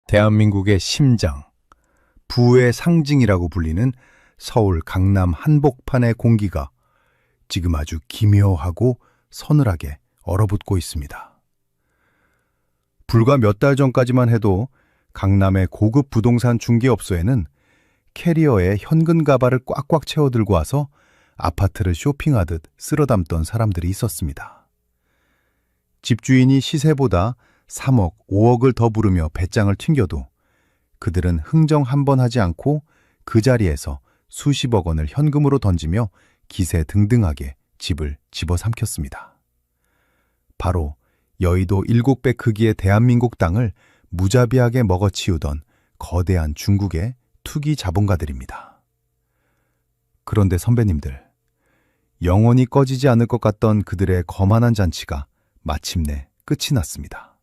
대한민국의 심장, 부의 상징이라고 불리는 서울 강남 한복판의 공기가 지금 아주 기묘하고 서늘하게 얼어붙고 있습니다. 불과 몇 달 전까지만 해도 강남의 고급 부동산 중개업소에는 캐리어에 현금 가발을 꽉꽉 채워 들고 와서 아파트를 쇼핑하듯 쓸어담던 사람들이 있었습니다. 집주인이 시세보다 3억, 5억을 더 부르며 배짱을 튕겨도 그들은 흥정 한 번 하지 않고 그 자리에서 수십억 원을 현금으로 던지며 기세등등하게 집을 집어삼켰습니다. 바로 여의도 7배 크기의 대한민국 땅을 무자비하게 먹어치우던 거대한 중국의 투기 자본가들입니다. 그런데 선배님들, 영원히 꺼지지 않을 것 같던 그들의 거만한 잔치가 마침내 끝이 났습니다.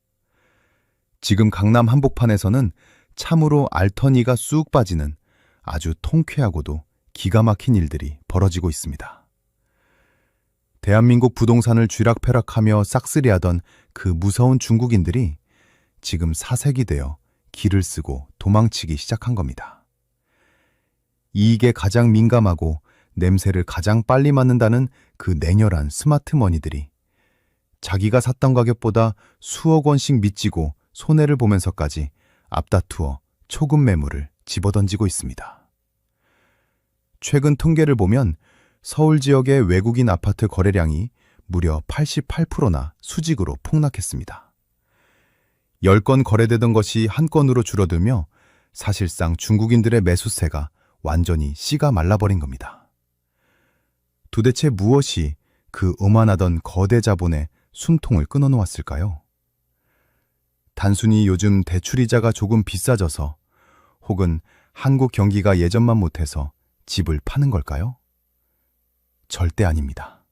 지금 강남 한복판에서는 참으로 알터니가 쑥 빠지는 아주 통쾌하고도 기가 막힌 일들이 벌어지고 있습니다. 대한민국 부동산을 쥐락펴락하며 싹쓸이하던 그 무서운 중국인들이 지금 사색이 되어 길을 쓰고 도망치기 시작한 겁니다. 이익에 가장 민감하고 냄새를 가장 빨리 맡는다는 그 냉혈한 스마트머니들이 자기가 샀던 가격보다 수억 원씩 미치고 손해를 보면서까지 앞다투어 초급 매물을 집어던지고 있습니다. 최근 통계를 보면 서울 지역의 외국인 아파트 거래량이 무려 88%나 수직으로 폭락했습니다. 10건 거래되던 것이 한 건으로 줄어들며 사실상 중국인들의 매수세가 완전히 씨가 말라버린 겁니다. 도대체 무엇이 그 오만하던 거대 자본의 숨통을 끊어놓았을까요? 단순히 요즘 대출이자가 조금 비싸져서 혹은 한국 경기가 예전만 못해서 집을 파는 걸까요? 절대 아닙니다.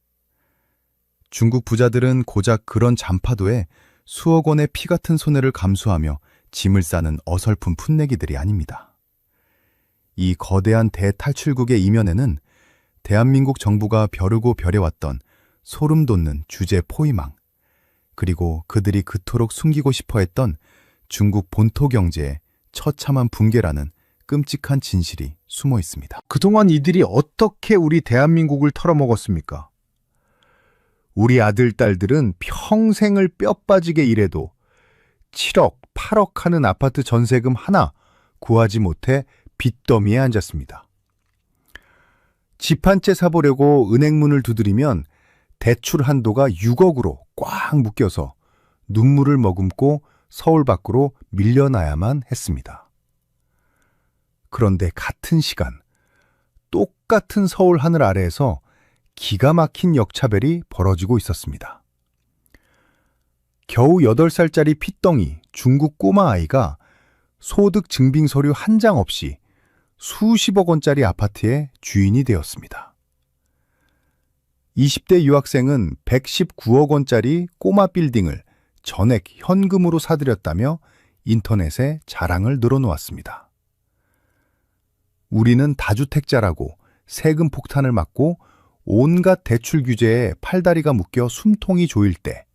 중국 부자들은 고작 그런 잔파도에 수억 원의 피 같은 손해를 감수하며 짐을 싸는 어설픈 풋내기들이 아닙니다. 이 거대한 대탈출국의 이면에는 대한민국 정부가 벼르고 벼려왔던 소름 돋는 주제 포위망, 그리고 그들이 그토록 숨기고 싶어 했던 중국 본토 경제의 처참한 붕괴라는 끔찍한 진실이 숨어 있습니다. 그동안 이들이 어떻게 우리 대한민국을 털어먹었습니까? 우리 아들, 딸들은 평생을 뼈 빠지게 일해도 7억, 8억 하는 아파트 전세금 하나 구하지 못해 빚더미에 앉았습니다. 집 한 채 사보려고 은행 문을 두드리면 대출 한도가 6억으로 꽉 묶여서 눈물을 머금고 서울 밖으로 밀려나야만 했습니다. 그런데 같은 시간, 똑같은 서울 하늘 아래에서 기가 막힌 역차별이 벌어지고 있었습니다. 겨우 8살짜리 핏덩이 중국 꼬마아이가 소득 증빙 서류 한 장 없이 수십억 원짜리 아파트의 주인이 되었습니다. 20대 유학생은 119억 원짜리 꼬마 빌딩을 전액 현금으로 사들였다며 인터넷에 자랑을 늘어놓았습니다. 우리는 다주택자라고 세금 폭탄을 맞고 온갖 대출 규제에 팔다리가 묶여 숨통이 조일 때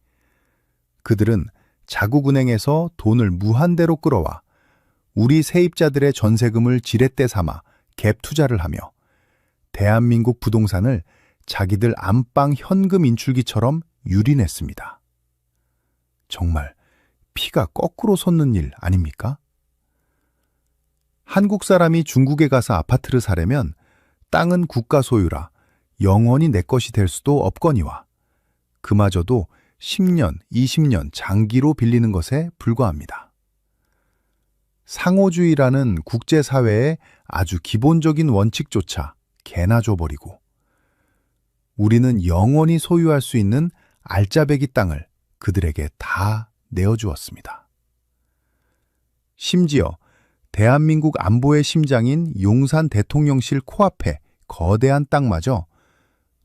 그들은 자국은행에서 돈을 무한대로 끌어와 우리 세입자들의 전세금을 지렛대 삼아 갭 투자를 하며 대한민국 부동산을 자기들 안방 현금 인출기처럼 유린했습니다. 정말 피가 거꾸로 솟는 일 아닙니까? 한국 사람이 중국에 가서 아파트를 사려면 땅은 국가 소유라 영원히 내 것이 될 수도 없거니와 그마저도 10년, 20년 장기로 빌리는 것에 불과합니다. 상호주의라는 국제사회의 아주 기본적인 원칙조차 개나 줘버리고 우리는 영원히 소유할 수 있는 알짜배기 땅을 그들에게 다 내어주었습니다. 심지어 대한민국 안보의 심장인 용산 대통령실 코앞에 거대한 땅마저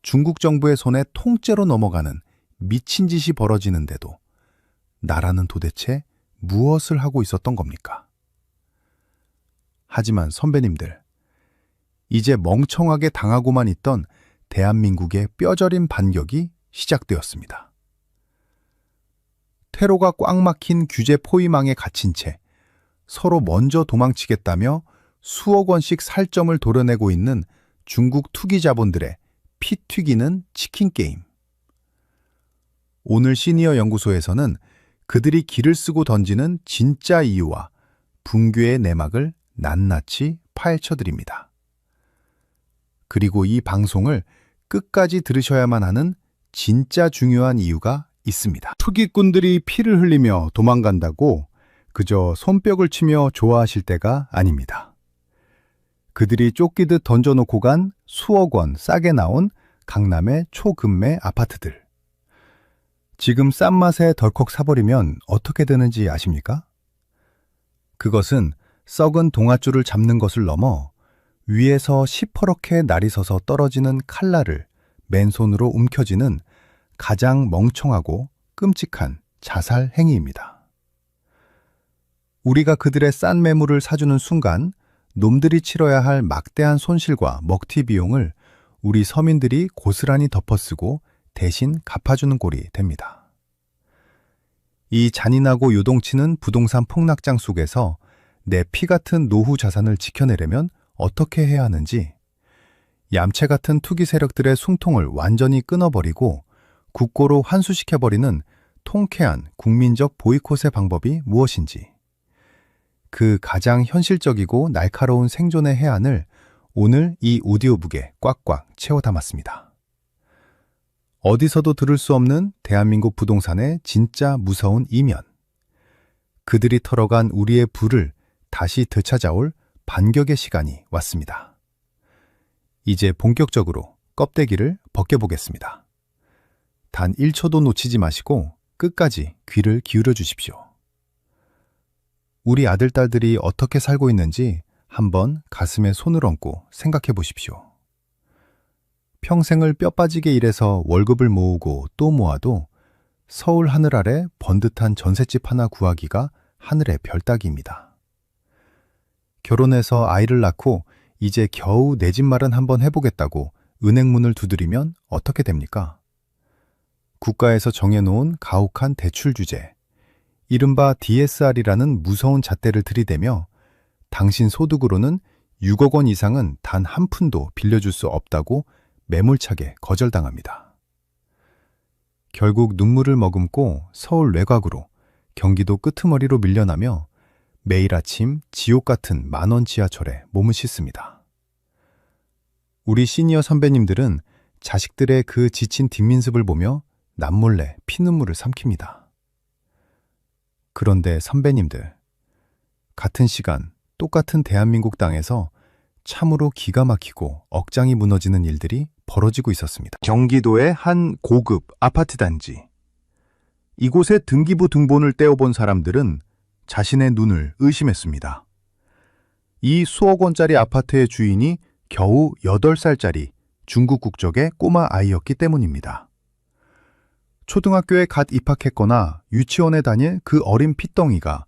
중국 정부의 손에 통째로 넘어가는 미친 짓이 벌어지는데도 나라는 도대체 무엇을 하고 있었던 겁니까? 하지만 선배님들, 이제 멍청하게 당하고만 있던 대한민국의 뼈저린 반격이 시작되었습니다. 테러가 꽉 막힌 규제 포위망에 갇힌 채 서로 먼저 도망치겠다며 수억 원씩 살점을 도려내고 있는 중국 투기 자본들의 피 튀기는 치킨 게임. 오늘 시니어 연구소에서는 그들이 기를 쓰고 던지는 진짜 이유와 붕괴의 내막을 낱낱이 파헤쳐드립니다. 그리고 이 방송을 끝까지 들으셔야만 하는 진짜 중요한 이유가 있습니다. 투기꾼들이 피를 흘리며 도망간다고 그저 손뼉을 치며 좋아하실 때가 아닙니다. 그들이 쫓기듯 던져놓고 간 수억 원 싸게 나온 강남의 초급매 아파트들. 지금 싼 맛에 덜컥 사버리면 어떻게 되는지 아십니까? 그것은 썩은 동아줄을 잡는 것을 넘어 위에서 시퍼렇게 날이 서서 떨어지는 칼날을 맨손으로 움켜쥐는 가장 멍청하고 끔찍한 자살 행위입니다. 우리가 그들의 싼 매물을 사주는 순간 놈들이 치러야 할 막대한 손실과 먹튀 비용을 우리 서민들이 고스란히 덮어쓰고 대신 갚아주는 꼴이 됩니다. 이 잔인하고 요동치는 부동산 폭락장 속에서 내 피 같은 노후 자산을 지켜내려면 어떻게 해야 하는지, 얌체 같은 투기 세력들의 숨통을 완전히 끊어버리고 국고로 환수시켜버리는 통쾌한 국민적 보이콧의 방법이 무엇인지, 그 가장 현실적이고 날카로운 생존의 해안을 오늘 이 오디오북에 꽉꽉 채워 담았습니다. 어디서도 들을 수 없는 대한민국 부동산의 진짜 무서운 이면. 그들이 털어간 우리의 부를 다시 되찾아올 반격의 시간이 왔습니다. 이제 본격적으로 껍데기를 벗겨보겠습니다. 단 1초도 놓치지 마시고 끝까지 귀를 기울여 주십시오. 우리 아들, 딸들이 어떻게 살고 있는지 한번 가슴에 손을 얹고 생각해 보십시오. 평생을 뼈 빠지게 일해서 월급을 모으고 또 모아도 서울 하늘 아래 번듯한 전셋집 하나 구하기가 하늘의 별 따기입니다. 결혼해서 아이를 낳고 이제 겨우 내 집 마련 한번 해보겠다고 은행문을 두드리면 어떻게 됩니까? 국가에서 정해놓은 가혹한 대출 규제, 이른바 DSR이라는 무서운 잣대를 들이대며 당신 소득으로는 6억 원 이상은 단 한 푼도 빌려줄 수 없다고 매몰차게 거절당합니다. 결국 눈물을 머금고 서울 외곽으로, 경기도 끄트머리로 밀려나며 매일 아침 지옥 같은 만원 지하철에 몸을 씻습니다. 우리 시니어 선배님들은 자식들의 그 지친 뒷민습을 보며 남몰래 피눈물을 삼킵니다. 그런데 선배님들, 같은 시간 똑같은 대한민국 땅에서 참으로 기가 막히고 억장이 무너지는 일들이 벌어지고 있었습니다. 경기도의 한 고급 아파트 단지. 이곳에 등기부 등본을 떼어본 사람들은 자신의 눈을 의심했습니다. 이 수억 원짜리 아파트의 주인이 겨우 8살짜리 중국 국적의 꼬마 아이였기 때문입니다. 초등학교에 갓 입학했거나 유치원에 다닐 그 어린 핏덩이가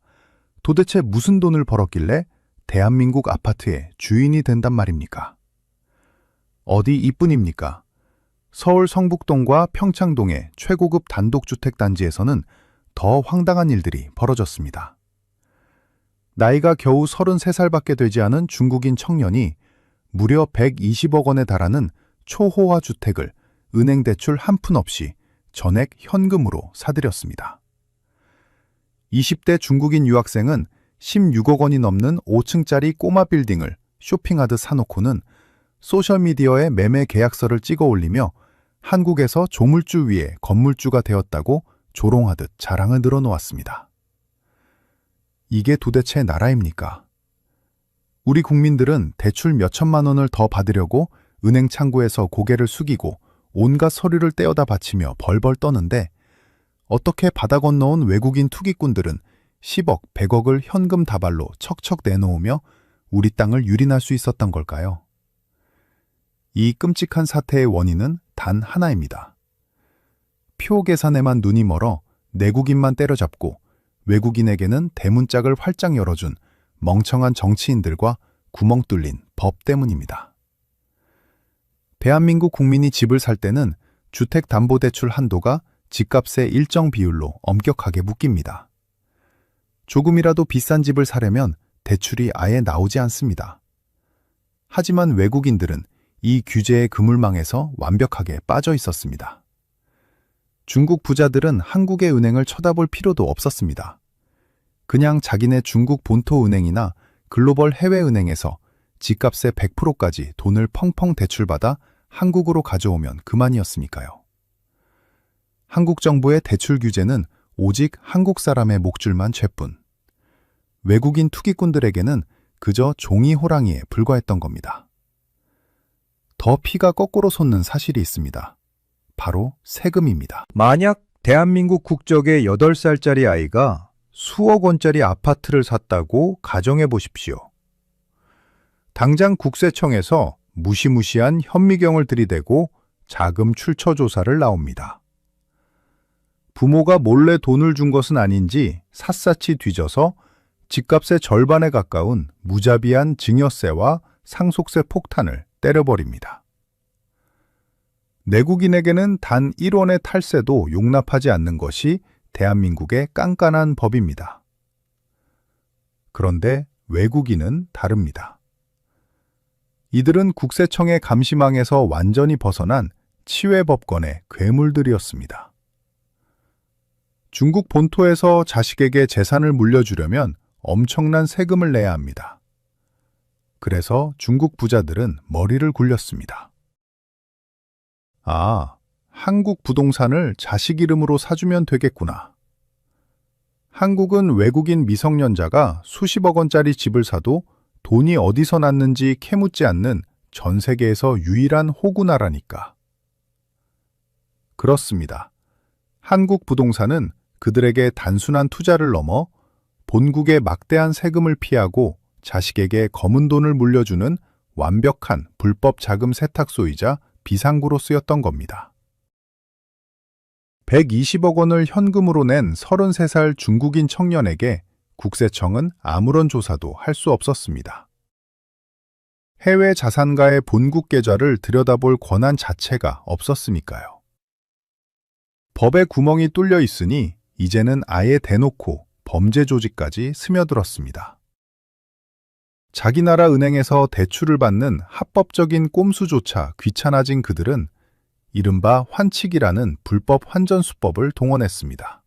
도대체 무슨 돈을 벌었길래 대한민국 아파트의 주인이 된단 말입니까? 어디 이뿐입니까? 서울 성북동과 평창동의 최고급 단독주택 단지에서는 더 황당한 일들이 벌어졌습니다. 나이가 겨우 33살밖에 되지 않은 중국인 청년이 무려 120억 원에 달하는 초호화 주택을 은행 대출 한 푼 없이 전액 현금으로 사들였습니다. 20대 중국인 유학생은 16억 원이 넘는 5층짜리 꼬마 빌딩을 쇼핑하듯 사놓고는 소셜미디어에 매매 계약서를 찍어 올리며 한국에서 조물주 위에 건물주가 되었다고 조롱하듯 자랑을 늘어놓았습니다. 이게 도대체 나라입니까? 우리 국민들은 대출 몇천만 원을 더 받으려고 은행 창구에서 고개를 숙이고 온갖 서류를 떼어다 바치며 벌벌 떠는데 어떻게 바다 건너온 외국인 투기꾼들은 10억, 100억을 현금 다발로 척척 내놓으며 우리 땅을 유린할 수 있었던 걸까요? 이 끔찍한 사태의 원인은 단 하나입니다. 표 계산에만 눈이 멀어 내국인만 때려잡고 외국인에게는 대문짝을 활짝 열어준 멍청한 정치인들과 구멍 뚫린 법 때문입니다. 대한민국 국민이 집을 살 때는 주택담보대출 한도가 집값의 일정 비율로 엄격하게 묶입니다. 조금이라도 비싼 집을 사려면 대출이 아예 나오지 않습니다. 하지만 외국인들은 이 규제의 그물망에서 완벽하게 빠져 있었습니다. 중국 부자들은 한국의 은행을 쳐다볼 필요도 없었습니다. 그냥 자기네 중국 본토 은행이나 글로벌 해외은행에서 집값의 100%까지 돈을 펑펑 대출받아 한국으로 가져오면 그만이었으니까요. 한국 정부의 대출 규제는 오직 한국 사람의 목줄만 죄뿐. 외국인 투기꾼들에게는 그저 종이 호랑이에 불과했던 겁니다. 더 피가 거꾸로 솟는 사실이 있습니다. 바로 세금입니다. 만약 대한민국 국적의 8살짜리 아이가 수억 원짜리 아파트를 샀다고 가정해 보십시오. 당장 국세청에서 무시무시한 현미경을 들이대고 자금 출처 조사를 나옵니다. 부모가 몰래 돈을 준 것은 아닌지 샅샅이 뒤져서 집값의 절반에 가까운 무자비한 증여세와 상속세 폭탄을 때려버립니다. 내국인에게는 단 1원의 탈세도 용납하지 않는 것이 대한민국의 깐깐한 법입니다. 그런데 외국인은 다릅니다. 이들은 국세청의 감시망에서 완전히 벗어난 치외법권의 괴물들이었습니다. 중국 본토에서 자식에게 재산을 물려주려면 엄청난 세금을 내야 합니다. 그래서 중국 부자들은 머리를 굴렸습니다. 아, 한국 부동산을 자식 이름으로 사주면 되겠구나. 한국은 외국인 미성년자가 수십억 원짜리 집을 사도 돈이 어디서 났는지 캐묻지 않는 전 세계에서 유일한 호구나라니까. 그렇습니다. 한국 부동산은 그들에게 단순한 투자를 넘어 본국의 막대한 세금을 피하고 자식에게 검은 돈을 물려주는 완벽한 불법 자금 세탁소이자 비상구로 쓰였던 겁니다. 120억 원을 현금으로 낸 33살 중국인 청년에게 국세청은 아무런 조사도 할 수 없었습니다. 해외 자산가의 본국 계좌를 들여다볼 권한 자체가 없었으니까요. 법에 구멍이 뚫려 있으니 이제는 아예 대놓고 범죄 조직까지 스며들었습니다. 자기 나라 은행에서 대출을 받는 합법적인 꼼수조차 귀찮아진 그들은 이른바 환칙이라는 불법 환전수법을 동원했습니다.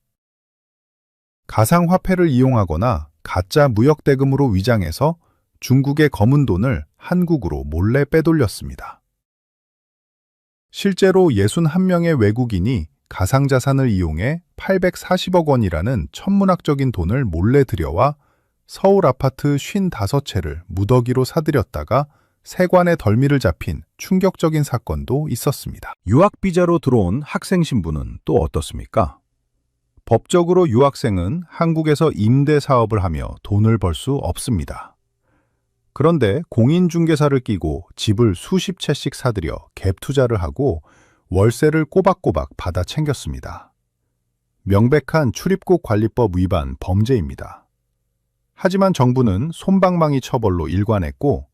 가상화폐를 이용하거나 가짜 무역대금으로 위장해서 중국의 검은 돈을 한국으로 몰래 빼돌렸습니다. 실제로 61명의 외국인이 가상자산을 이용해 840억 원이라는 천문학적인 돈을 몰래 들여와 서울 아파트 55채를 무더기로 사들였다가 세관의 덜미를 잡힌 충격적인 사건도 있었습니다. 유학비자로 들어온 학생 신분은 또 어떻습니까? 법적으로 유학생은 한국에서 임대 사업을 하며 돈을 벌 수 없습니다. 그런데 공인중개사를 끼고 집을 수십 채씩 사들여 갭 투자를 하고 월세를 꼬박꼬박 받아 챙겼습니다. 명백한 출입국 관리법 위반 범죄입니다. 하지만 정부는 솜방망이 처벌로 일관했고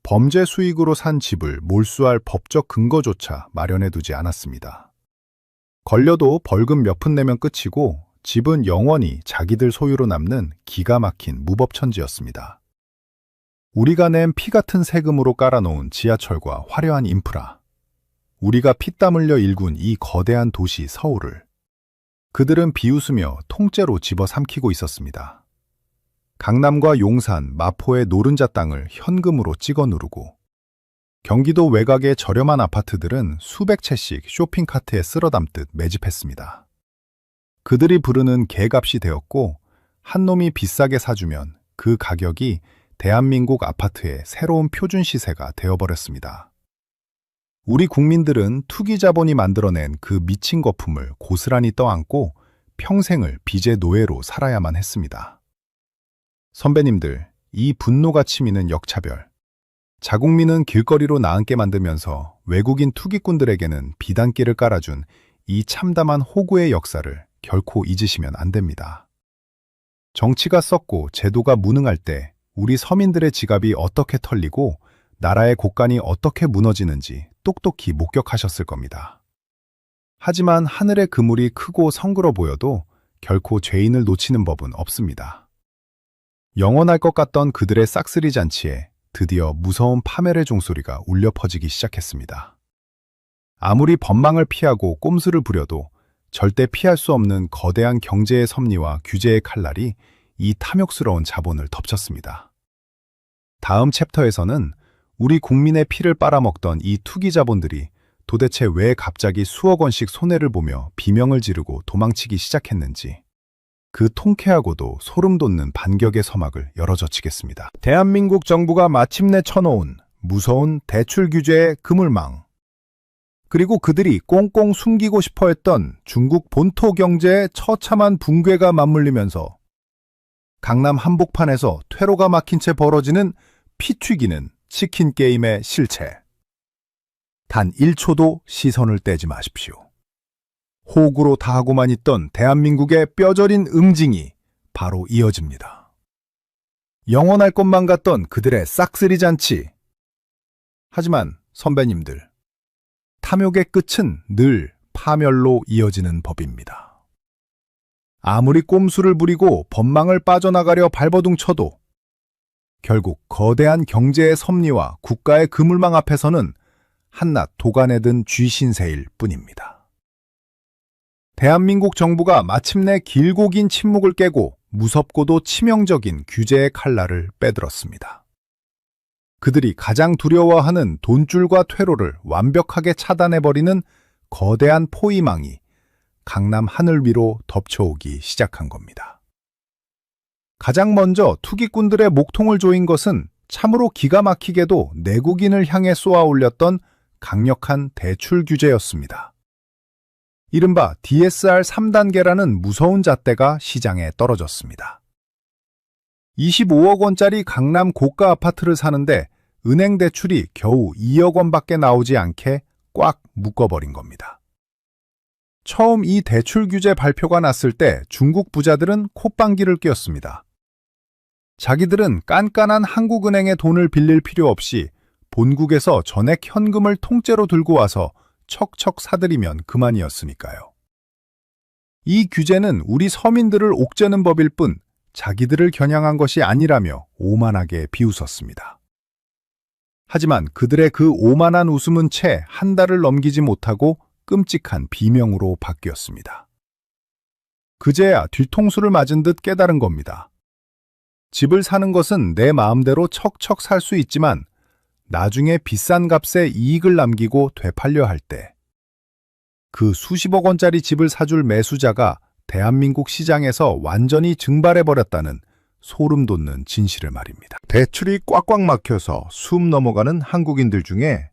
범죄 수익으로 산 집을 몰수할 법적 근거조차 마련해두지 않았습니다. 걸려도 벌금 몇 푼 내면 끝이고 집은 영원히 자기들 소유로 남는 기가 막힌 무법천지였습니다. 우리가 낸 피 같은 세금으로 깔아놓은 지하철과 화려한 인프라, 우리가 피땀 흘려 일군 이 거대한 도시 서울을 그들은 비웃으며 통째로 집어삼키고 있었습니다. 강남과 용산, 마포의 노른자 땅을 현금으로 찍어 누르고 경기도 외곽의 저렴한 아파트들은 수백 채씩 쇼핑카트에 쓸어 담듯 매집했습니다. 그들이 부르는 개값이 되었고 한 놈이 비싸게 사주면 그 가격이 대한민국 아파트의 새로운 표준 시세가 되어버렸습니다. 우리 국민들은 투기 자본이 만들어낸 그 미친 거품을 고스란히 떠안고 평생을 빚의 노예로 살아야만 했습니다. 선배님들, 이 분노가 치미는 역차별. 자국민은 길거리로 나앉게 만들면서 외국인 투기꾼들에게는 비단길을 깔아준 이 참담한 호구의 역사를 결코 잊으시면 안 됩니다. 정치가 썩고 제도가 무능할 때 우리 서민들의 지갑이 어떻게 털리고 나라의 곳간이 어떻게 무너지는지 똑똑히 목격하셨을 겁니다. 하지만 하늘의 그물이 크고 성그러 보여도 결코 죄인을 놓치는 법은 없습니다. 영원할 것 같던 그들의 싹쓸이 잔치에 드디어 무서운 파멸의 종소리가 울려 퍼지기 시작했습니다. 아무리 법망을 피하고 꼼수를 부려도 절대 피할 수 없는 거대한 경제의 섭리와 규제의 칼날이 이 탐욕스러운 자본을 덮쳤습니다. 다음 챕터에서는 우리 국민의 피를 빨아먹던 이 투기 자본들이 도대체 왜 갑자기 수억 원씩 손해를 보며 비명을 지르고 도망치기 시작했는지, 그 통쾌하고도 소름 돋는 반격의 서막을 열어젖히겠습니다. 대한민국 정부가 마침내 쳐놓은 무서운 대출 규제의 그물망, 그리고 그들이 꽁꽁 숨기고 싶어 했던 중국 본토 경제의 처참한 붕괴가 맞물리면서 강남 한복판에서 퇴로가 막힌 채 벌어지는 피 튀기는 치킨 게임의 실체. 단 1초도 시선을 떼지 마십시오. 호구로 다하고만 있던 대한민국의 뼈저린 응징이 바로 이어집니다. 영원할 것만 같던 그들의 싹쓸이 잔치. 하지만 선배님들, 탐욕의 끝은 늘 파멸로 이어지는 법입니다. 아무리 꼼수를 부리고 법망을 빠져나가려 발버둥쳐도 결국 거대한 경제의 섭리와 국가의 그물망 앞에서는 한낱 도간에 든 쥐신세일 뿐입니다. 대한민국 정부가 마침내 길고 긴 침묵을 깨고 무섭고도 치명적인 규제의 칼날을 빼들었습니다. 그들이 가장 두려워하는 돈줄과 퇴로를 완벽하게 차단해버리는 거대한 포위망이 강남 하늘 위로 덮쳐오기 시작한 겁니다. 가장 먼저 투기꾼들의 목통을 조인 것은 참으로 기가 막히게도 내국인을 향해 쏘아 올렸던 강력한 대출 규제였습니다. 이른바 DSR 3단계라는 무서운 잣대가 시장에 떨어졌습니다. 25억 원짜리 강남 고가 아파트를 사는데 은행 대출이 겨우 2억 원밖에 나오지 않게 꽉 묶어버린 겁니다. 처음 이 대출 규제 발표가 났을 때 중국 부자들은 콧방귀를 뀌었습니다. 자기들은 깐깐한 한국은행에 돈을 빌릴 필요 없이 본국에서 전액 현금을 통째로 들고 와서 척척 사들이면 그만이었으니까요. 이 규제는 우리 서민들을 옥죄는 법일 뿐 자기들을 겨냥한 것이 아니라며 오만하게 비웃었습니다. 하지만 그들의 그 오만한 웃음은 채 한 달을 넘기지 못하고 끔찍한 비명으로 바뀌었습니다. 그제야 뒤통수를 맞은 듯 깨달은 겁니다. 집을 사는 것은 내 마음대로 척척 살 수 있지만 나중에 비싼 값에 이익을 남기고 되팔려 할 때 그 수십억 원짜리 집을 사줄 매수자가 대한민국 시장에서 완전히 증발해버렸다는 소름 돋는 진실을 말입니다. 대출이 꽉꽉 막혀서 숨 넘어가는 한국인들 중에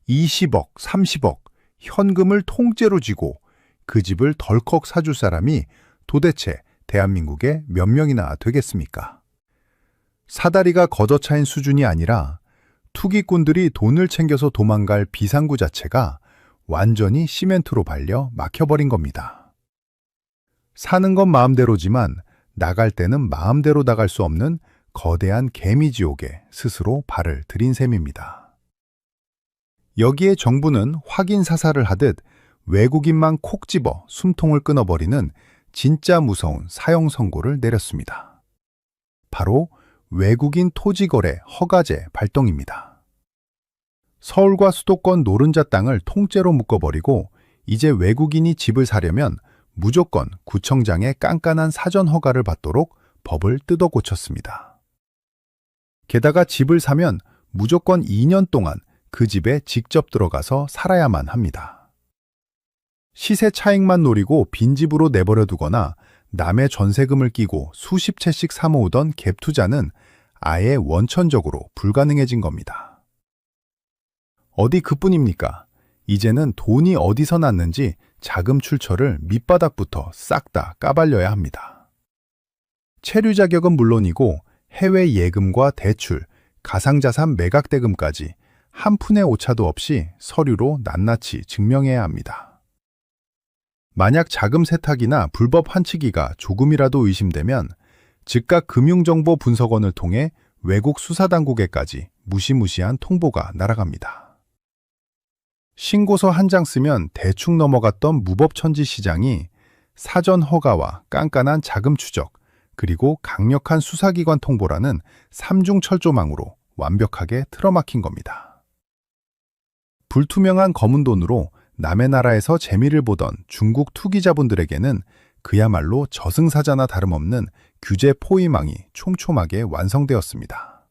20억, 30억 현금을 통째로 쥐고 그 집을 덜컥 사줄 사람이 도대체 대한민국에 몇 명이나 되겠습니까? 사다리가 걷어차인 수준이 아니라 투기꾼들이 돈을 챙겨서 도망갈 비상구 자체가 완전히 시멘트로 발려 막혀버린 겁니다. 사는 건 마음대로지만 나갈 때는 마음대로 나갈 수 없는 거대한 개미지옥에 스스로 발을 들인 셈입니다. 여기에 정부는 확인사살을 하듯 외국인만 콕 집어 숨통을 끊어버리는 진짜 무서운 사형 선고를 내렸습니다. 바로 외국인 토지거래 허가제 발동입니다. 서울과 수도권 노른자 땅을 통째로 묶어버리고 이제 외국인이 집을 사려면 무조건 구청장의 깐깐한 사전 허가를 받도록 법을 뜯어 고쳤습니다. 게다가 집을 사면 무조건 2년 동안 그 집에 직접 들어가서 살아야만 합니다. 시세 차익만 노리고 빈집으로 내버려 두거나 남의 전세금을 끼고 수십 채씩 사모으던 갭 투자는 아예 원천적으로 불가능해진 겁니다. 어디 그뿐입니까? 이제는 돈이 어디서 났는지 자금 출처를 밑바닥부터 싹 다 까발려야 합니다. 체류 자격은 물론이고 해외 예금과 대출, 가상자산 매각 대금까지 한 푼의 오차도 없이 서류로 낱낱이 증명해야 합니다. 만약 자금 세탁이나 불법 환치기가 조금이라도 의심되면 즉각 금융정보 분석원을 통해 외국 수사당국에까지 무시무시한 통보가 날아갑니다. 신고서 한 장 쓰면 대충 넘어갔던 무법천지 시장이 사전 허가와 깐깐한 자금 추적, 그리고 강력한 수사기관 통보라는 삼중 철조망으로 완벽하게 틀어막힌 겁니다. 불투명한 검은 돈으로 남의 나라에서 재미를 보던 중국 투기자본들에게는 그야말로 저승사자나 다름없는 규제 포위망이 촘촘하게 완성되었습니다.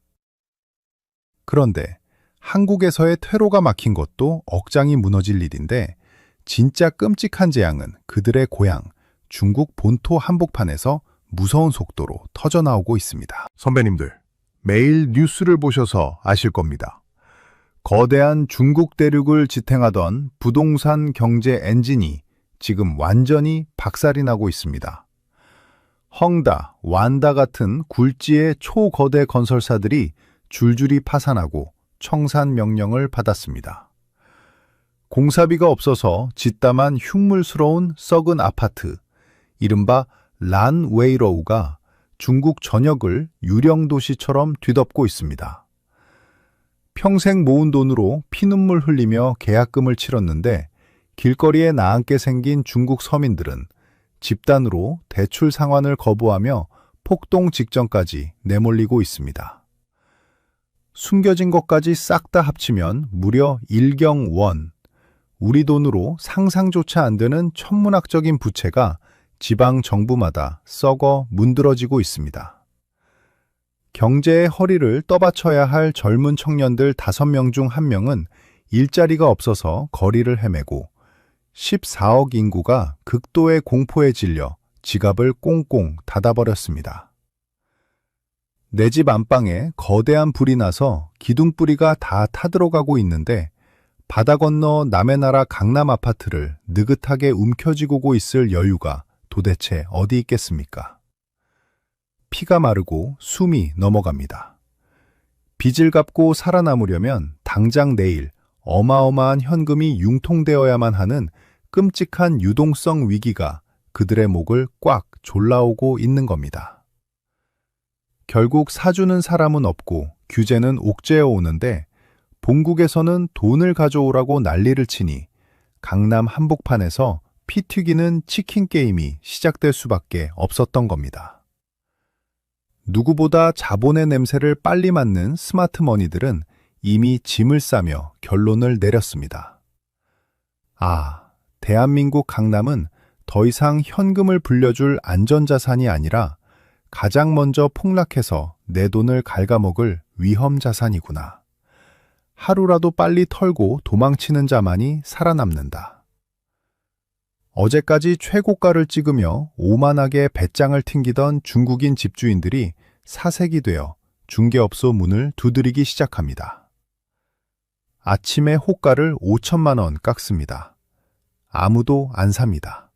그런데 한국에서의 퇴로가 막힌 것도 억장이 무너질 일인데 진짜 끔찍한 재앙은 그들의 고향 중국 본토 한복판에서 무서운 속도로 터져나오고 있습니다. 선배님들, 매일 뉴스를 보셔서 아실 겁니다. 거대한 중국 대륙을 지탱하던 부동산 경제 엔진이 지금 완전히 박살이 나고 있습니다. 헝다, 완다 같은 굴지의 초거대 건설사들이 줄줄이 파산하고 청산 명령을 받았습니다. 공사비가 없어서 짓담한 흉물스러운 썩은 아파트, 이른바 란웨이로우가 중국 전역을 유령도시처럼 뒤덮고 있습니다. 평생 모은 돈으로 피눈물 흘리며 계약금을 치렀는데 길거리에 나앉게 생긴 중국 서민들은 집단으로 대출 상환을 거부하며 폭동 직전까지 내몰리고 있습니다. 숨겨진 것까지 싹 다 합치면 무려 1경 원, 우리 돈으로 상상조차 안 되는 천문학적인 부채가 지방 정부마다 썩어 문드러지고 있습니다. 경제의 허리를 떠받쳐야 할 젊은 청년들 5명 중 1명은 일자리가 없어서 거리를 헤매고 14억 인구가 극도의 공포에 질려 지갑을 꽁꽁 닫아버렸습니다. 내 집 안방에 거대한 불이 나서 기둥뿌리가 다 타들어가고 있는데 바다 건너 남의 나라 강남 아파트를 느긋하게 움켜쥐고 있을 여유가 도대체 어디 있겠습니까? 피가 마르고 숨이 넘어갑니다. 빚을 갚고 살아남으려면 당장 내일 어마어마한 현금이 융통되어야만 하는 끔찍한 유동성 위기가 그들의 목을 꽉 졸라오고 있는 겁니다. 결국 사주는 사람은 없고 규제는 옥죄어 오는데 본국에서는 돈을 가져오라고 난리를 치니 강남 한복판에서 피 튀기는 치킨 게임이 시작될 수밖에 없었던 겁니다. 누구보다 자본의 냄새를 빨리 맡는 스마트머니들은 이미 짐을 싸며 결론을 내렸습니다. 아, 대한민국 강남은 더 이상 현금을 불려줄 안전자산이 아니라 가장 먼저 폭락해서 내 돈을 갉아먹을 위험자산이구나. 하루라도 빨리 털고 도망치는 자만이 살아남는다. 어제까지 최고가를 찍으며 오만하게 배짱을 튕기던 중국인 집주인들이 사색이 되어 중개업소 문을 두드리기 시작합니다. 아침에 호가를 5천만 원 깎습니다. 아무도 안 삽니다.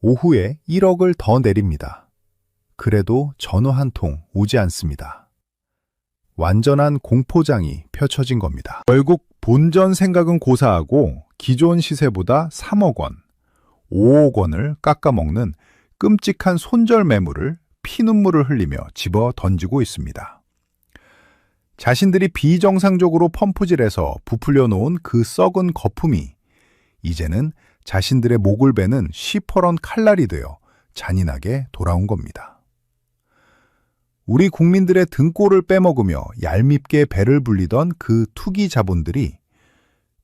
오후에 1억을 더 내립니다. 그래도 전화 한 통 오지 않습니다. 완전한 공포장이 펼쳐진 겁니다. 결국 본전 생각은 고사하고 기존 시세보다 3억 원, 5억 원을 깎아먹는 끔찍한 손절 매물을 피눈물을 흘리며 집어 던지고 있습니다. 자신들이 비정상적으로 펌프질해서 부풀려 놓은 그 썩은 거품이 이제는 자신들의 목을 베는 시퍼런 칼날이 되어 잔인하게 돌아온 겁니다. 우리 국민들의 등골을 빼먹으며 얄밉게 배를 불리던 그 투기 자본들이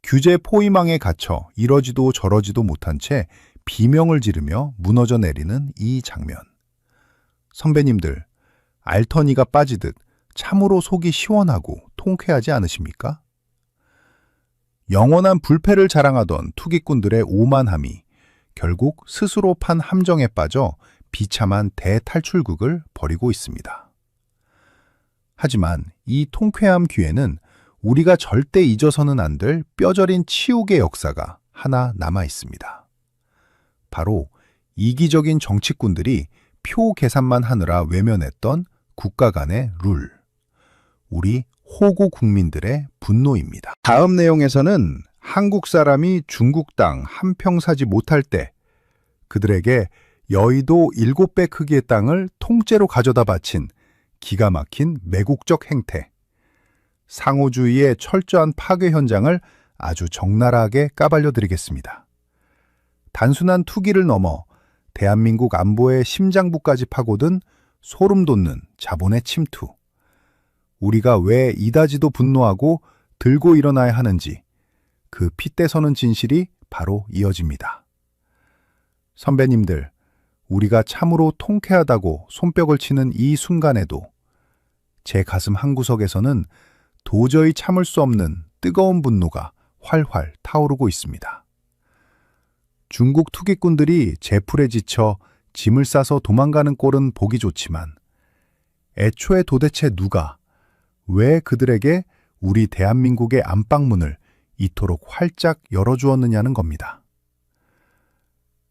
규제 포위망에 갇혀 이러지도 저러지도 못한 채 비명을 지르며 무너져 내리는 이 장면. 선배님들, 알터니가 빠지듯 참으로 속이 시원하고 통쾌하지 않으십니까? 영원한 불패를 자랑하던 투기꾼들의 오만함이 결국 스스로 판 함정에 빠져 비참한 대탈출극을 벌이고 있습니다. 하지만 이 통쾌함 뒤에는 우리가 절대 잊어서는 안 될 뼈저린 치욕의 역사가 하나 남아 있습니다. 바로 이기적인 정치꾼들이 표 계산만 하느라 외면했던 국가 간의 룰. 우리 호구 국민들의 분노입니다. 다음 내용에서는 한국 사람이 중국 땅 한 평 사지 못할 때 그들에게 여의도 7배 크기의 땅을 통째로 가져다 바친 기가 막힌 매국적 행태, 상호주의의 철저한 파괴 현장을 아주 적나라하게 까발려 드리겠습니다. 단순한 투기를 넘어 대한민국 안보의 심장부까지 파고든 소름 돋는 자본의 침투. 우리가 왜 이다지도 분노하고 들고 일어나야 하는지 그 핏대서는 진실이 바로 이어집니다. 선배님들, 우리가 참으로 통쾌하다고 손뼉을 치는 이 순간에도 제 가슴 한구석에서는 도저히 참을 수 없는 뜨거운 분노가 활활 타오르고 있습니다. 중국 투기꾼들이 제풀에 지쳐 짐을 싸서 도망가는 꼴은 보기 좋지만 애초에 도대체 누가, 왜 그들에게 우리 대한민국의 안방문을 이토록 활짝 열어주었느냐는 겁니다.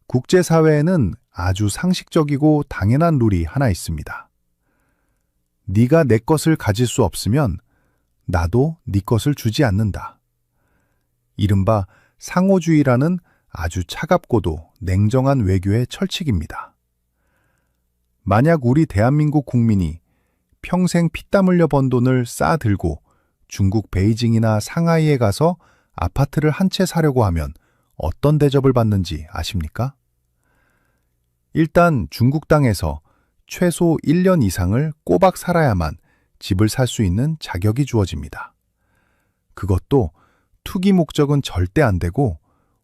국제사회에는 아주 상식적이고 당연한 룰이 하나 있습니다. 네가 내 것을 가질 수 없으면 나도 네 것을 주지 않는다. 이른바 상호주의라는 아주 차갑고도 냉정한 외교의 철칙입니다. 만약 우리 대한민국 국민이 평생 피땀 흘려 번 돈을 쌓아들고 중국 베이징이나 상하이에 가서 아파트를 한 채 사려고 하면 어떤 대접을 받는지 아십니까? 일단 중국 땅에서 최소 1년 이상을 꼬박 살아야만 집을 살 수 있는 자격이 주어집니다. 그것도 투기 목적은 절대 안 되고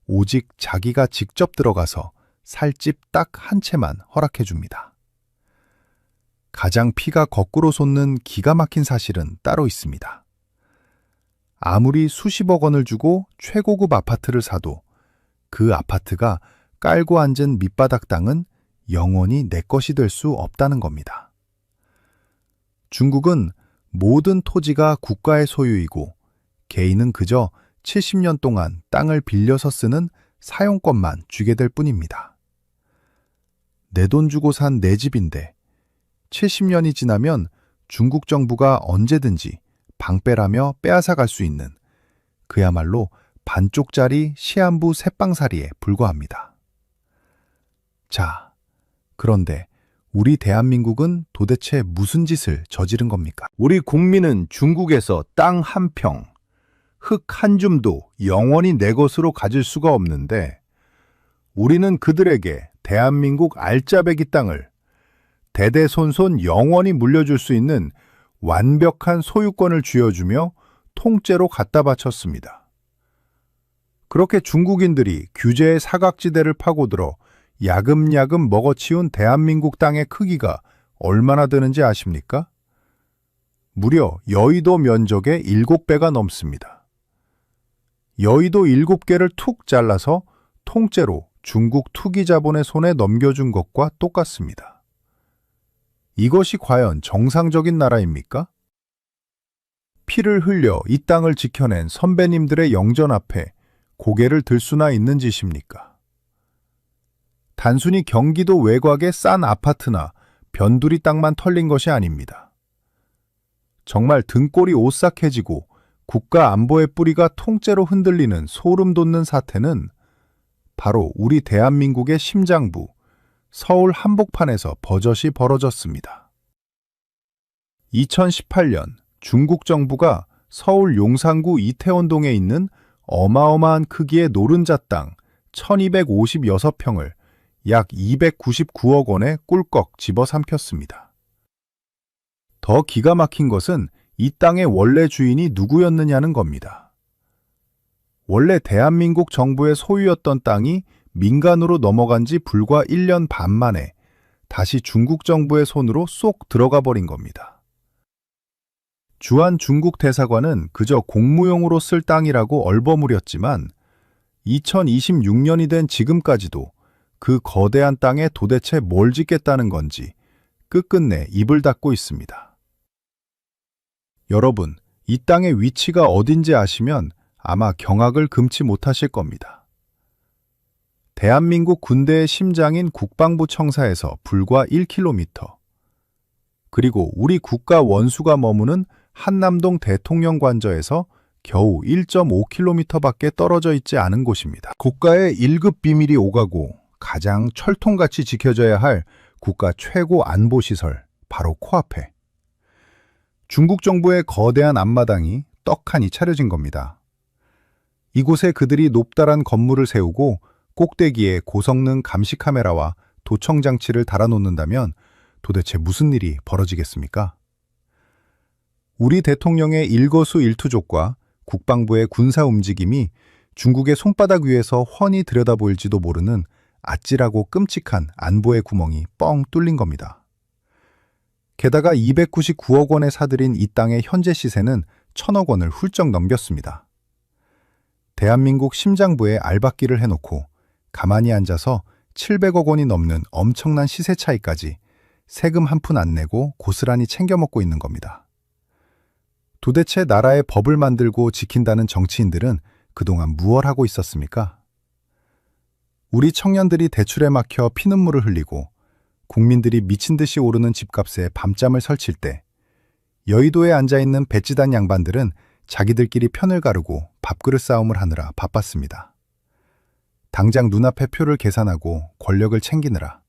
오직 자기가 직접 들어가서 살 집 딱 한 채만 허락해 줍니다. 가장 피가 거꾸로 솟는 기가 막힌 사실은 따로 있습니다. 아무리 수십억 원을 주고 최고급 아파트를 사도 그 아파트가 깔고 앉은 밑바닥 땅은 영원히 내 것이 될 수 없다는 겁니다. 중국은 모든 토지가 국가의 소유이고 개인은 그저 70년 동안 땅을 빌려서 쓰는 사용권만 주게 될 뿐입니다. 내 돈 주고 산 내 집인데 70년이 지나면 중국 정부가 언제든지 방빼라며 빼앗아 갈 수 있는 그야말로 반쪽짜리 시한부 새빵살이에 불과합니다. 자, 그런데 우리 대한민국은 도대체 무슨 짓을 저지른 겁니까? 우리 국민은 중국에서 땅 한 평, 흙 한 줌도 영원히 내 것으로 가질 수가 없는데 우리는 그들에게 대한민국 알짜배기 땅을 대대손손 영원히 물려줄 수 있는 완벽한 소유권을 쥐어주며 통째로 갖다 바쳤습니다. 그렇게 중국인들이 규제의 사각지대를 파고들어 야금야금 먹어치운 대한민국 땅의 크기가 얼마나 되는지 아십니까? 무려 여의도 면적의 7배가 넘습니다. 여의도 7개를 툭 잘라서 통째로 중국 투기 자본의 손에 넘겨준 것과 똑같습니다. 이것이 과연 정상적인 나라입니까? 피를 흘려 이 땅을 지켜낸 선배님들의 영전 앞에 고개를 들 수나 있는 짓입니까? 단순히 경기도 외곽의 싼 아파트나 변두리 땅만 털린 것이 아닙니다. 정말 등골이 오싹해지고 국가 안보의 뿌리가 통째로 흔들리는 소름 돋는 사태는 바로 우리 대한민국의 심장부, 서울 한복판에서 버젓이 벌어졌습니다. 2018년 중국 정부가 서울 용산구 이태원동에 있는 어마어마한 크기의 노른자 땅 1256평을 약 299억 원에 꿀꺽 집어삼켰습니다. 더 기가 막힌 것은 이 땅의 원래 주인이 누구였느냐는 겁니다. 원래 대한민국 정부의 소유였던 땅이 민간으로 넘어간 지 불과 1년 반 만에 다시 중국 정부의 손으로 쏙 들어가 버린 겁니다. 주한 중국 대사관은 그저 공무용으로 쓸 땅이라고 얼버무렸지만 2026년이 된 지금까지도 그 거대한 땅에 도대체 뭘 짓겠다는 건지 끝끝내 입을 닫고 있습니다. 여러분, 이 땅의 위치가 어딘지 아시면 아마 경악을 금치 못하실 겁니다. 대한민국 군대의 심장인 국방부 청사에서 불과 1km, 그리고 우리 국가 원수가 머무는 한남동 대통령관저에서 겨우 1.5km밖에 떨어져 있지 않은 곳입니다. 국가의 1급 비밀이 오가고 가장 철통같이 지켜져야 할 국가 최고 안보시설, 바로 코앞에 중국 정부의 거대한 앞마당이 떡하니 차려진 겁니다. 이곳에 그들이 높다란 건물을 세우고 꼭대기에 고성능 감시 카메라와 도청 장치를 달아놓는다면 도대체 무슨 일이 벌어지겠습니까? 우리 대통령의 일거수일투족과 국방부의 군사 움직임이 중국의 손바닥 위에서 훤히 들여다보일지도 모르는 아찔하고 끔찍한 안보의 구멍이 뻥 뚫린 겁니다. 게다가 299억 원에 사들인 이 땅의 현재 시세는 1,000억 원을 훌쩍 넘겼습니다. 대한민국 심장부에 알박기를 해놓고 가만히 앉아서 700억 원이 넘는 엄청난 시세 차이까지 세금 한 푼 안 내고 고스란히 챙겨 먹고 있는 겁니다. 도대체 나라의 법을 만들고 지킨다는 정치인들은 그동안 무얼 하고 있었습니까? 우리 청년들이 대출에 막혀 피눈물을 흘리고 국민들이 미친 듯이 오르는 집값에 밤잠을 설칠 때 여의도에 앉아있는 배지단 양반들은 자기들끼리 편을 가르고 밥그릇 싸움을 하느라 바빴습니다. 당장 눈앞에 표를 계산하고 권력을 챙기느라.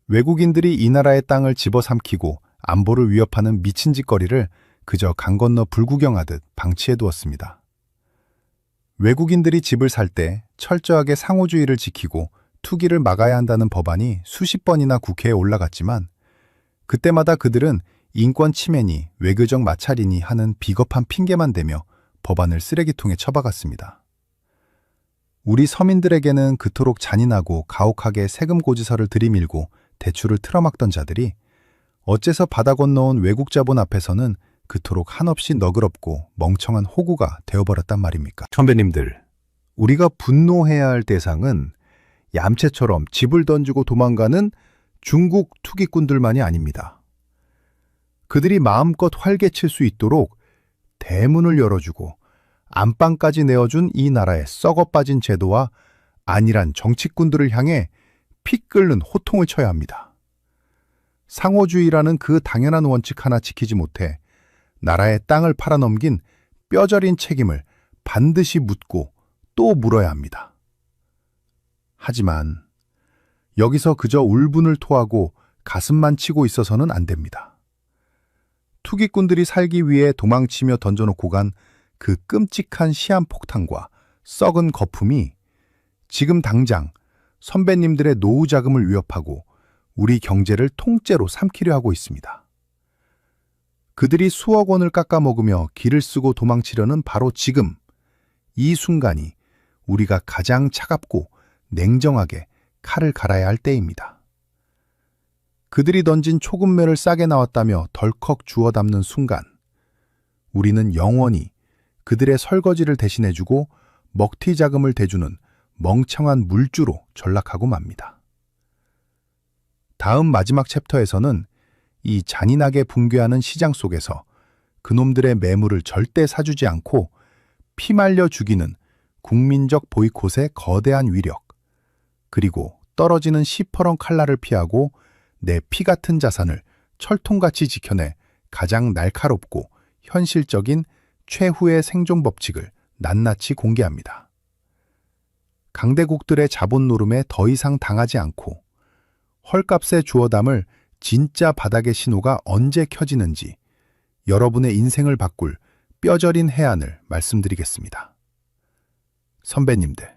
외국인들이 이 나라의 땅을 집어삼키고 안보를 위협하는 미친 짓거리를 그저 강 건너 불구경하듯 방치해두었습니다. 외국인들이 집을 살 때 철저하게 상호주의를 지키고 투기를 막아야 한다는 법안이 수십 번이나 국회에 올라갔지만 그때마다 그들은 인권 침해니 외교적 마찰이니 하는 비겁한 핑계만 대며 법안을 쓰레기통에 처박았습니다. 우리 서민들에게는 그토록 잔인하고 가혹하게 세금 고지서를 들이밀고 대출을 틀어막던 자들이 어째서 바다 건너온 외국 자본 앞에서는 그토록 한없이 너그럽고 멍청한 호구가 되어버렸단 말입니까? 선배님들, 우리가 분노해야 할 대상은 얌체처럼 집을 던지고 도망가는 중국 투기꾼들만이 아닙니다. 그들이 마음껏 활개칠 수 있도록 대문을 열어주고 안방까지 내어준 이 나라의 썩어빠진 제도와 안일한 정치꾼들을 향해 피 끓는 호통을 쳐야 합니다. 상호주의라는 그 당연한 원칙 하나 지키지 못해 나라의 땅을 팔아넘긴 뼈저린 책임을 반드시 묻고 또 물어야 합니다. 하지만 여기서 그저 울분을 토하고 가슴만 치고 있어서는 안 됩니다. 투기꾼들이 살기 위해 도망치며 던져놓고 간 그 끔찍한 시한폭탄과 썩은 거품이 지금 당장 선배님들의 노후 자금을 위협하고 우리 경제를 통째로 삼키려 하고 있습니다. 그들이 수억 원을 깎아먹으며 길을 쓰고 도망치려는 바로 지금, 이 순간이 우리가 가장 차갑고 냉정하게 칼을 갈아야 할 때입니다. 그들이 던진 초금매를 싸게 나왔다며 덜컥 주워 담는 순간, 우리는 영원히 그들의 설거지를 대신해주고 먹튀 자금을 대주는 멍청한 물주로 전락하고 맙니다. 다음 마지막 챕터에서는 이 잔인하게 붕괴하는 시장 속에서 그놈들의 매물을 절대 사주지 않고 피말려 죽이는 국민적 보이콧의 거대한 위력, 그리고 떨어지는 시퍼런 칼날을 피하고 내 피 같은 자산을 철통같이 지켜내 가장 날카롭고 현실적인 최후의 생존 법칙을 낱낱이 공개합니다. 강대국들의 자본 노름에 더 이상 당하지 않고 헐값에 주워 담을 진짜 바닥의 신호가 언제 켜지는지 여러분의 인생을 바꿀 뼈저린 해안을 말씀드리겠습니다. 선배님들,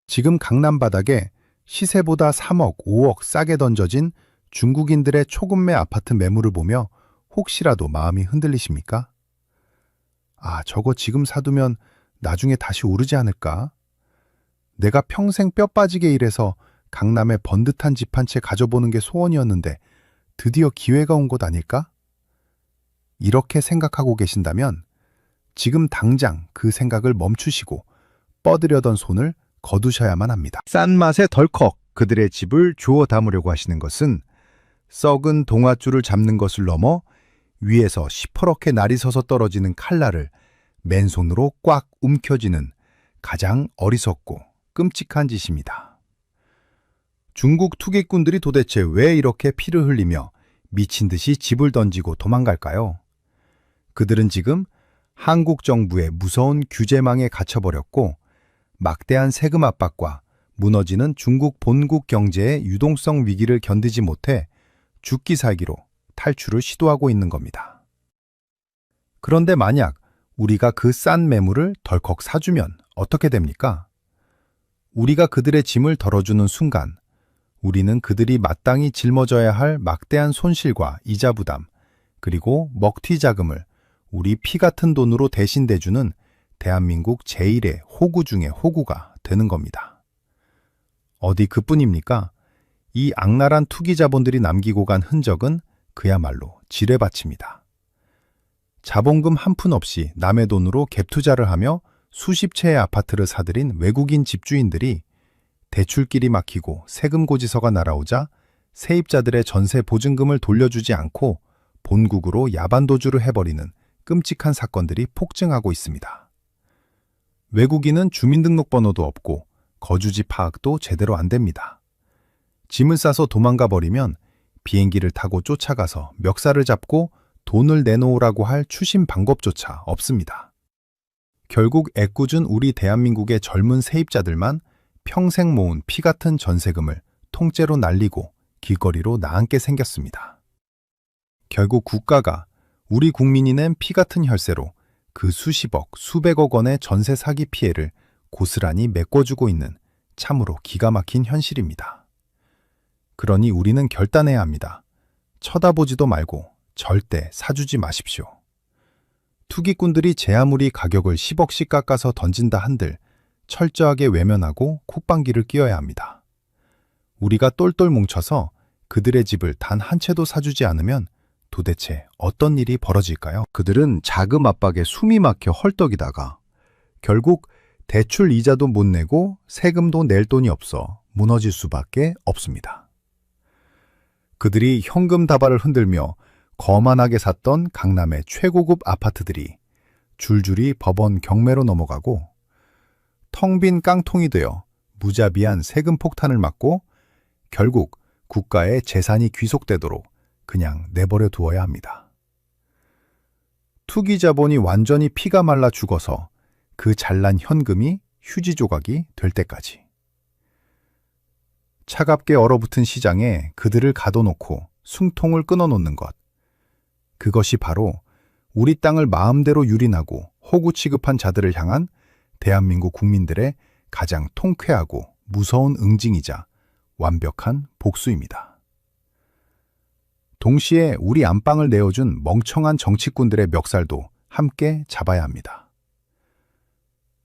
지금 강남 바닥에 시세보다 3억, 5억 싸게 던져진 중국인들의 초금매 아파트 매물을 보며 혹시라도 마음이 흔들리십니까? 아, 저거 지금 사두면 나중에 다시 오르지 않을까? 내가 평생 뼈 빠지게 일해서 강남에 번듯한 집 한 채 가져보는 게 소원이었는데 드디어 기회가 온 것 아닐까? 이렇게 생각하고 계신다면 지금 당장 그 생각을 멈추시고 뻗으려던 손을 거두셔야만 합니다. 싼 맛에 덜컥 그들의 집을 주워 담으려고 하시는 것은 썩은 동아줄을 잡는 것을 넘어 위에서 시퍼렇게 날이 서서 떨어지는 칼날을 맨손으로 꽉 움켜쥐는 가장 어리석고 끔찍한 짓입니다. 중국 투기꾼들이 도대체 왜 이렇게 피를 흘리며 미친 듯이 집을 던지고 도망갈까요? 그들은 지금 한국 정부의 무서운 규제망에 갇혀버렸고 막대한 세금 압박과 무너지는 중국 본국 경제의 유동성 위기를 견디지 못해 죽기 살기로 탈출을 시도하고 있는 겁니다. 그런데 만약 우리가 그 싼 매물을 덜컥 사주면 어떻게 됩니까? 우리가 그들의 짐을 덜어주는 순간 우리는 그들이 마땅히 짊어져야 할 막대한 손실과 이자 부담, 그리고 먹튀 자금을 우리 피 같은 돈으로 대신 대주는 대한민국 제1의 호구 중의 호구가 되는 겁니다. 어디 그뿐입니까? 이 악랄한 투기 자본들이 남기고 간 흔적은 그야말로 지뢰밭입니다. 자본금 한 푼 없이 남의 돈으로 갭 투자를 하며 수십 채의 아파트를 사들인 외국인 집주인들이 대출길이 막히고 세금 고지서가 날아오자 세입자들의 전세 보증금을 돌려주지 않고 본국으로 야반도주를 해버리는 끔찍한 사건들이 폭증하고 있습니다. 외국인은 주민등록번호도 없고 거주지 파악도 제대로 안 됩니다. 짐을 싸서 도망가 버리면 비행기를 타고 쫓아가서 멱살을 잡고 돈을 내놓으라고 할 추심 방법조차 없습니다. 결국 애꿎은 우리 대한민국의 젊은 세입자들만 평생 모은 피 같은 전세금을 통째로 날리고 길거리로 나앉게 생겼습니다. 결국 국가가 우리 국민이 낸 피 같은 혈세로 그 수십억, 수백억 원의 전세 사기 피해를 고스란히 메꿔주고 있는 참으로 기가 막힌 현실입니다. 그러니 우리는 결단해야 합니다. 쳐다보지도 말고 절대 사주지 마십시오. 투기꾼들이 제 아무리 가격을 10억씩 깎아서 던진다 한들 철저하게 외면하고 콧방귀를 뀌어야 합니다. 우리가 똘똘 뭉쳐서 그들의 집을 단 한 채도 사주지 않으면 도대체 어떤 일이 벌어질까요? 그들은 자금 압박에 숨이 막혀 헐떡이다가 결국 대출 이자도 못 내고 세금도 낼 돈이 없어 무너질 수밖에 없습니다. 그들이 현금 다발을 흔들며 거만하게 샀던 강남의 최고급 아파트들이 줄줄이 법원 경매로 넘어가고 텅 빈 깡통이 되어 무자비한 세금 폭탄을 맞고 결국 국가의 재산이 귀속되도록 그냥 내버려 두어야 합니다. 투기 자본이 완전히 피가 말라 죽어서 그 잘난 현금이 휴지 조각이 될 때까지. 차갑게 얼어붙은 시장에 그들을 가둬놓고 숨통을 끊어놓는 것. 그것이 바로 우리 땅을 마음대로 유린하고 호구 취급한 자들을 향한 대한민국 국민들의 가장 통쾌하고 무서운 응징이자 완벽한 복수입니다. 동시에 우리 안방을 내어준 멍청한 정치꾼들의 멱살도 함께 잡아야 합니다.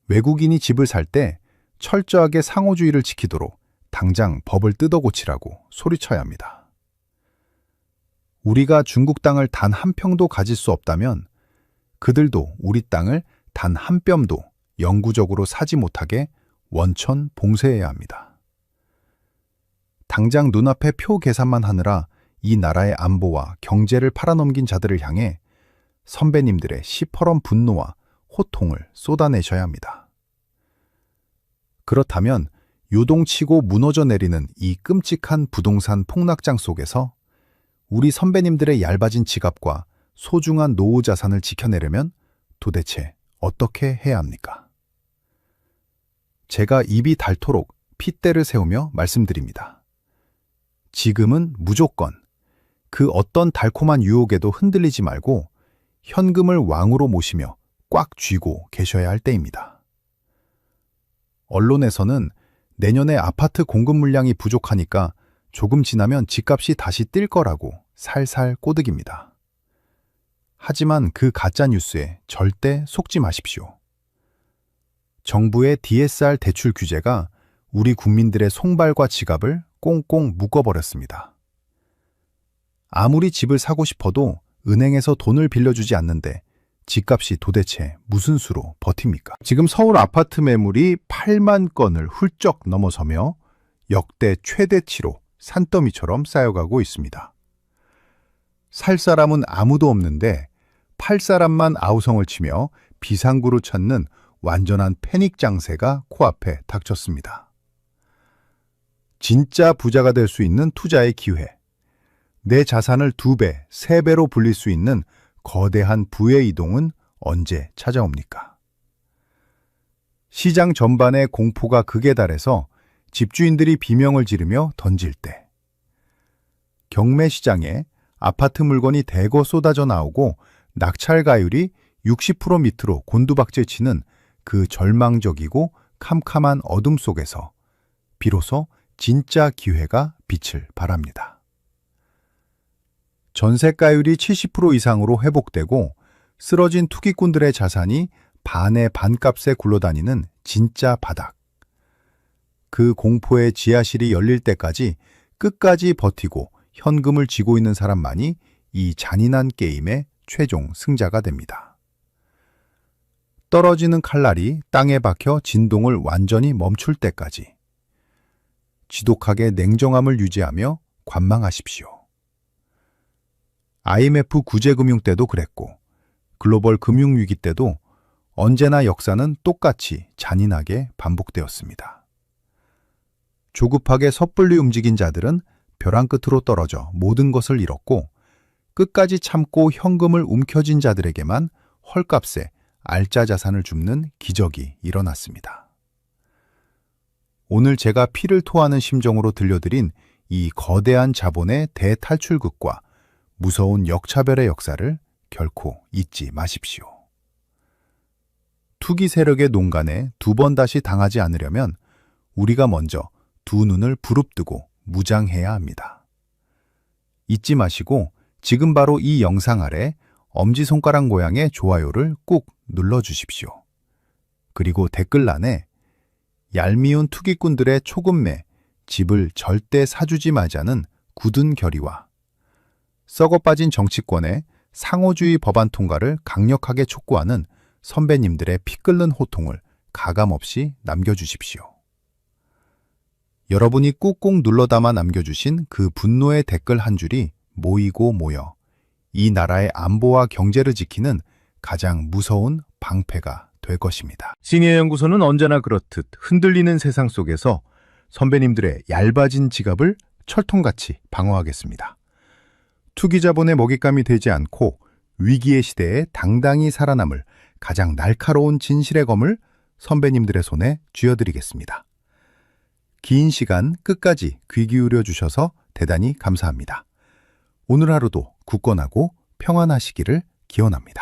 외국인이 집을 살 때 철저하게 상호주의를 지키도록 당장 법을 뜯어고치라고 소리쳐야 합니다. 우리가 중국 땅을 단 한 평도 가질 수 없다면 그들도 우리 땅을 단 한 뼘도 영구적으로 사지 못하게 원천 봉쇄해야 합니다. 당장 눈앞에 표 계산만 하느라 이 나라의 안보와 경제를 팔아넘긴 자들을 향해 선배님들의 시퍼런 분노와 호통을 쏟아내셔야 합니다. 그렇다면 요동치고 무너져 내리는 이 끔찍한 부동산 폭락장 속에서 우리 선배님들의 얇아진 지갑과 소중한 노후 자산을 지켜내려면 도대체 어떻게 해야 합니까? 제가 입이 닳도록 핏대를 세우며 말씀드립니다. 지금은 무조건 그 어떤 달콤한 유혹에도 흔들리지 말고 현금을 왕으로 모시며 꽉 쥐고 계셔야 할 때입니다. 언론에서는 내년에 아파트 공급 물량이 부족하니까 조금 지나면 집값이 다시 뛸 거라고 살살 꼬드깁니다. 하지만 그 가짜 뉴스에 절대 속지 마십시오. 정부의 DSR 대출 규제가 우리 국민들의 손발과 지갑을 꽁꽁 묶어버렸습니다. 아무리 집을 사고 싶어도 은행에서 돈을 빌려주지 않는데 집값이 도대체 무슨 수로 버팁니까? 지금 서울 아파트 매물이 8만 건을 훌쩍 넘어서며 역대 최대치로 산더미처럼 쌓여가고 있습니다. 살 사람은 아무도 없는데 팔 사람만 아우성을 치며 비상구를 찾는 완전한 패닉 장세가 코앞에 닥쳤습니다. 진짜 부자가 될 수 있는 투자의 기회, 내 자산을 2배, 3배로 불릴 수 있는 거대한 부의 이동은 언제 찾아옵니까? 시장 전반의 공포가 극에 달해서 집주인들이 비명을 지르며 던질 때, 경매 시장에 아파트 물건이 대거 쏟아져 나오고 낙찰가율이 60% 밑으로 곤두박질 치는 그 절망적이고 캄캄한 어둠 속에서 비로소 진짜 기회가 빛을 발합니다. 전세가율이 70% 이상으로 회복되고 쓰러진 투기꾼들의 자산이 반의 반값에 굴러다니는 진짜 바닥. 그 공포의 지하실이 열릴 때까지 끝까지 버티고 현금을 쥐고 있는 사람만이 이 잔인한 게임의 최종 승자가 됩니다. 떨어지는 칼날이 땅에 박혀 진동을 완전히 멈출 때까지 지독하게 냉정함을 유지하며 관망하십시오. IMF 구제금융 때도 그랬고 글로벌 금융위기 때도 언제나 역사는 똑같이 잔인하게 반복되었습니다. 조급하게 섣불리 움직인 자들은 벼랑 끝으로 떨어져 모든 것을 잃었고 끝까지 참고 현금을 움켜쥔 자들에게만 헐값에 알짜 자산을 줍는 기적이 일어났습니다. 오늘 제가 피를 토하는 심정으로 들려드린 이 거대한 자본의 대탈출극과 무서운 역차별의 역사를 결코 잊지 마십시오. 투기 세력의 농간에 두 번 다시 당하지 않으려면 우리가 먼저 두 눈을 부릅뜨고 무장해야 합니다. 잊지 마시고 지금 바로 이 영상 아래 엄지손가락 모양의 좋아요를 꾹 눌러주십시오. 그리고 댓글란에 얄미운 투기꾼들의 초급매, 집을 절대 사주지 말자는 굳은 결의와 썩어 빠진 정치권의 상호주의 법안 통과를 강력하게 촉구하는 선배님들의 피 끓는 호통을 가감없이 남겨주십시오. 여러분이 꾹꾹 눌러담아 남겨주신 그 분노의 댓글 한 줄이 모이고 모여 이 나라의 안보와 경제를 지키는 가장 무서운 방패가 될 것입니다. 시니어 연구소는 언제나 그렇듯 흔들리는 세상 속에서 선배님들의 얇아진 지갑을 철통같이 방어하겠습니다. 투기자본의 먹잇감이 되지 않고 위기의 시대에 당당히 살아남을 가장 날카로운 진실의 검을 선배님들의 손에 쥐어드리겠습니다. 긴 시간 끝까지 귀 기울여 주셔서 대단히 감사합니다. 오늘 하루도 굳건하고 평안하시기를 기원합니다.